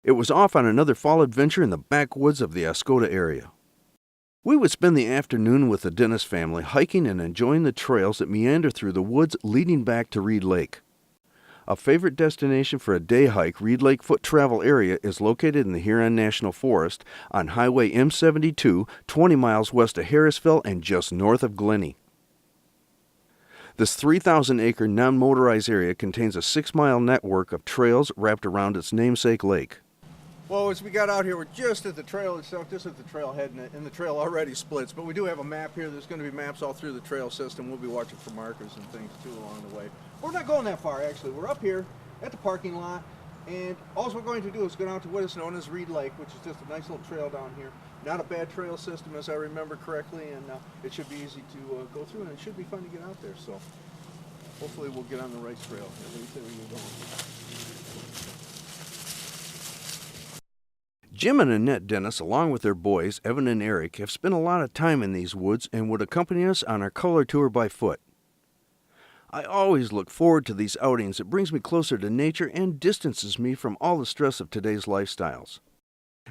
It was off on another fall adventure in the backwoods of the Ascota area. We would spend the afternoon with the Dennis family hiking and enjoying the trails that meander through the woods leading back to Reid Lake. A favorite destination for a day hike, Reid Lake Foot Travel Area is located in the Huron National Forest on Highway M72, 20 miles west of Harrisville and just north of Glenny. This 3,000-acre non-motorized area contains a 6-mile network of trails wrapped around its namesake lake. Well, as we got out here, we're just at the trail itself, just at the trailhead, and the trail already splits. But we do have a map here. There's going to be maps all through the trail system. We'll be watching for markers and things, too, along the way. We're not going that far, actually. We're up here at the parking lot, and all we're going to do is go down to what is known as Reid Lake, which is just a nice little trail down here. Not a bad trail system, as I remember correctly, and it should be easy to go through, and it should be fun to get out there. So hopefully we'll get on the right trail. At least there we go. Jim and Annette Dennis, along with their boys, Evan and Eric, have spent a lot of time in these woods and would accompany us on our color tour by foot. I always look forward to these outings. It brings me closer to nature and distances me from all the stress of today's lifestyles.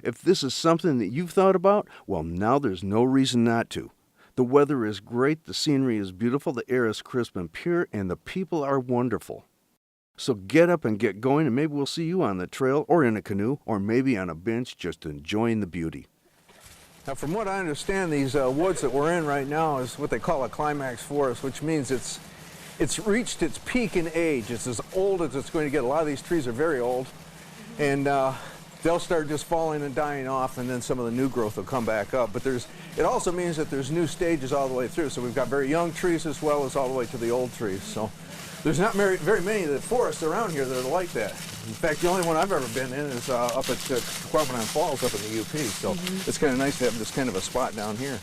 If this is something that you've thought about, well, now there's no reason not to. The weather is great, the scenery is beautiful, the air is crisp and pure, and the people are wonderful. So get up and get going, and maybe we'll see you on the trail or in a canoe or maybe on a bench just enjoying the beauty. Now, from what I understand, these woods that we're in right now is what they call a climax forest, which means it's reached its peak in age. It's as old as it's going to get. A lot of these trees are very old, and they'll start just falling and dying off, and then some of the new growth will come back up. But it also means that there's new stages all the way through. So we've got very young trees as well as all the way to the old trees. So there's not very many of the forests around here that are like that. In fact, the only one I've ever been in is up at Quabbin Falls up in the UP. So it's kind of nice to have this kind of a spot down here.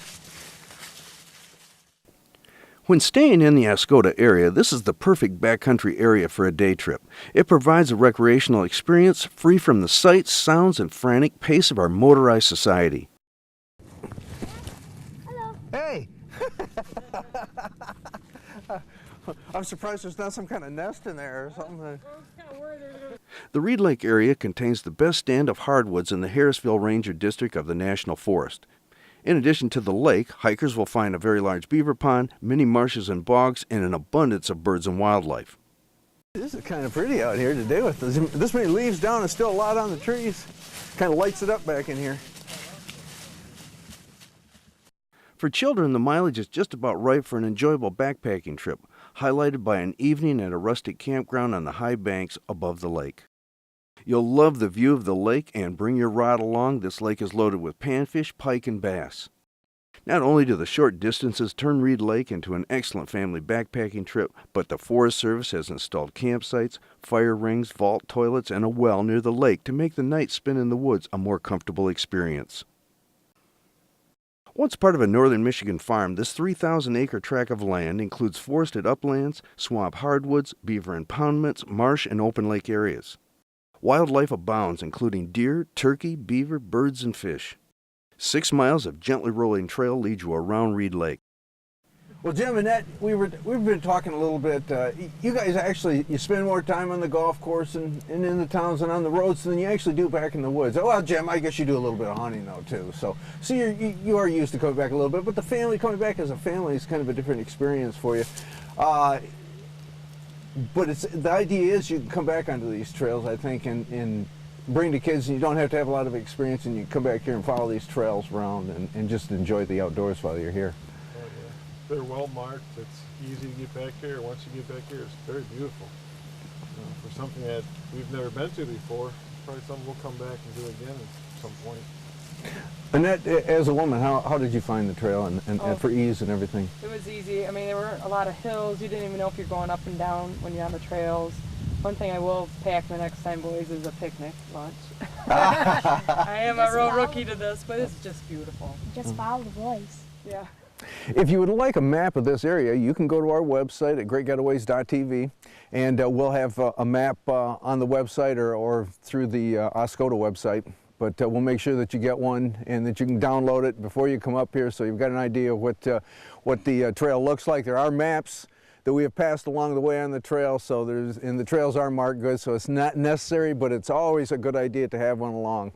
When staying in the Ascota area, this is the perfect backcountry area for a day trip. It provides a recreational experience free from the sights, sounds, and frantic pace of our motorized society. Hello. Hey! I'm surprised there's not some kind of nest in there or something. The Reid Lake area contains the best stand of hardwoods in the Harrisville Ranger District of the National Forest. In addition to the lake, hikers will find a very large beaver pond, many marshes and bogs, and an abundance of birds and wildlife. This is kind of pretty out here today with this many leaves down and still a lot on the trees. Kind of lights it up back in here. For children, the mileage is just about right for an enjoyable backpacking trip, highlighted by an evening at a rustic campground on the high banks above the lake. You'll love the view of the lake and bring your rod along. This lake is loaded with panfish, pike, and bass. Not only do the short distances turn Reid Lake into an excellent family backpacking trip, but the Forest Service has installed campsites, fire rings, vault toilets, and a well near the lake to make the night spent in the woods a more comfortable experience. Once part of a northern Michigan farm, this 3,000-acre tract of land includes forested uplands, swamp hardwoods, beaver impoundments, marsh, and open lake areas. Wildlife abounds, including deer, turkey, beaver, birds, and fish. 6 miles of gently rolling trail lead you around Reid Lake. Well, Jim and Annette, we've been talking a little bit. You guys actually, you spend more time on the golf course and in the towns and on the roads than you actually do back in the woods. Well, Jim, I guess you do a little bit of hunting though too. So you are used to coming back a little bit, but coming back as a family is kind of a different experience for you. But the idea is you can come back onto these trails, I think, and bring the kids, and you don't have to have a lot of experience, and you come back here and follow these trails around and just enjoy the outdoors while you're here. Oh, yeah. They're well marked. It's easy to get back here. Once you get back here, it's very beautiful. For something that we've never been to before, probably something we'll come back and do again at some point. Annette, as a woman, how did you find the trail and for ease and everything? It was easy. I mean, there were a lot of hills. You didn't even know if you're going up and down when you're on the trails. One thing I will pack the next time, boys, is a picnic lunch. I am a real rookie to this, but it's just beautiful. Just follow the voice. Yeah. If you would like a map of this area, you can go to our website at greatgetaways.tv, and we'll have a map on the website or through the Ascota website. But we'll make sure that you get one and that you can download it before you come up here, so you've got an idea of what the trail looks like. There are maps that we have passed along the way on the trail. So and the trails are marked good, so it's not necessary, but it's always a good idea to have one along.